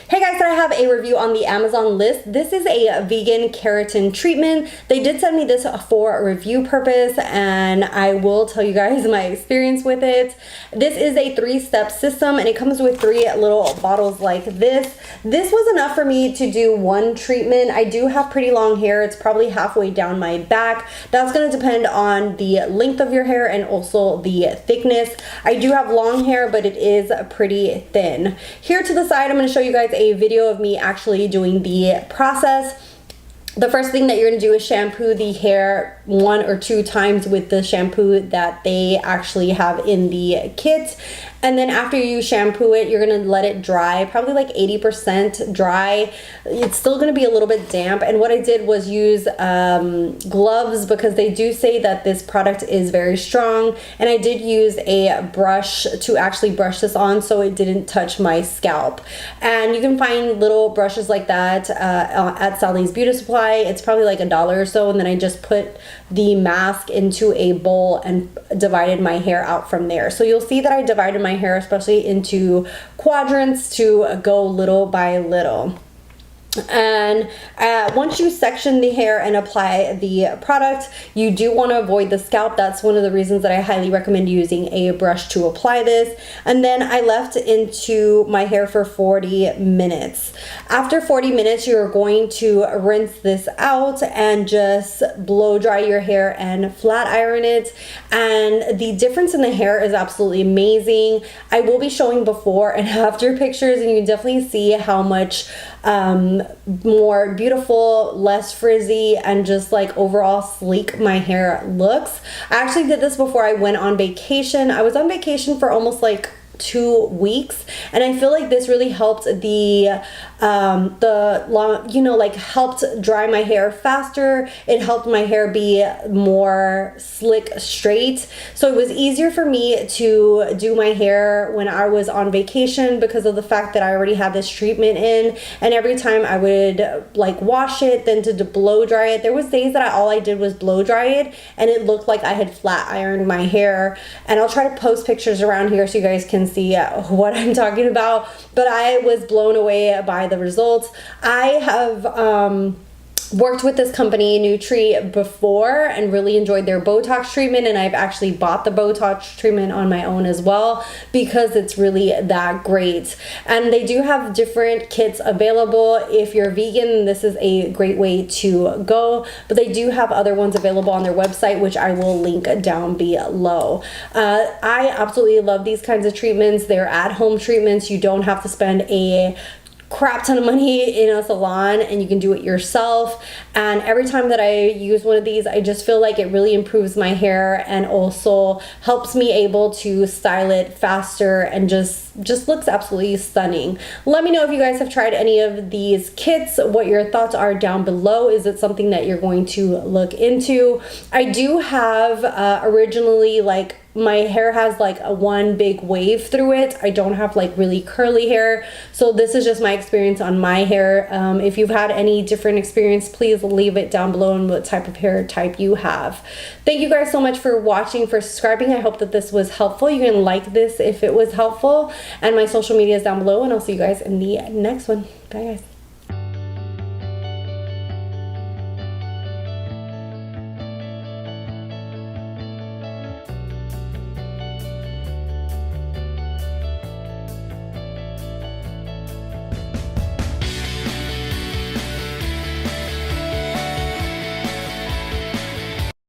Hey guys, so I have a review on the Amazon list. This is a vegan keratin treatment. They did send me this for a review purpose, and I will tell you guys my experience with it. This is a 3-step system, and it comes with 3 little bottles like this. This was enough for me to do 1 treatment. I do have pretty long hair. It's probably halfway down my back. That's going to depend on the length of your hair and also the thickness. I do have long hair, but it is pretty thin. Here to the side, I'm going to show you guys a video of me actually doing the process. The first thing that you're going to do is shampoo the hair 1 or 2 times with the shampoo that they actually have in the kit. And then after you shampoo it, you're going to let it dry, probably like 80% dry. It's still going to be a little bit damp. And what I did was use gloves, because they do say that this product is very strong. And I did use a brush to actually brush this on so it didn't touch my scalp. And you can find little brushes like that at Sally's Beauty Supply. It's probably like $1 or so. And then I just put the mask into a bowl and divided my hair out from there. So you'll see that I divided my hair especially into quadrants to go little by little. And once you section the hair and apply the product, you do want to avoid the scalp. That's one of the reasons that I highly recommend using a brush to apply this. And then I left into my hair for 40 minutes. After 40 minutes, you're going to rinse this out and just blow dry your hair and flat iron it. And the difference in the hair is absolutely amazing. I will be showing before and after pictures, and you can definitely see how much more beautiful, less frizzy, and just like overall sleek my hair looks. I actually did this before I went on vacation. I was on vacation for almost like 2 weeks, and I feel like this really helped the long, you know, like helped dry my hair faster. It helped my hair be more slick straight, so it was easier for me to do my hair when I was on vacation because of the fact that I already had this treatment in. And every time I would like wash it, then to blow dry it, there was days that all I did was blow dry it and it looked like I had flat ironed my hair. And I'll try to post pictures around here so you guys can see what I'm talking about, but I was blown away by the results. I have worked with this company Nutree before and really enjoyed their Botox treatment, and I've actually bought the Botox treatment on my own as well because it's really that great. And they do have different kits available. If you're vegan, this is a great way to go, but they do have other ones available on their website, which I will link down below. I absolutely love these kinds of treatments. They're at-home treatments. You don't have to spend a crap ton of money in a salon, and you can do it yourself. And every time that I use one of these, I just feel like it really improves my hair and also helps me able to style it faster, and just looks absolutely stunning. Let me know if you guys have tried any of these kits, what your thoughts are down below. Is it something that you're going to look into? I do have originally, like, my hair has like a one big wave through it. I don't have like really curly hair, so this is just my experience on my hair. If you've had any different experience, please leave it down below and what type of hair type you have. Thank you guys so much for watching, for subscribing. I hope that this was helpful. You can like this if it was helpful, and my social media is down below, and I'll see you guys in the next one. Bye guys.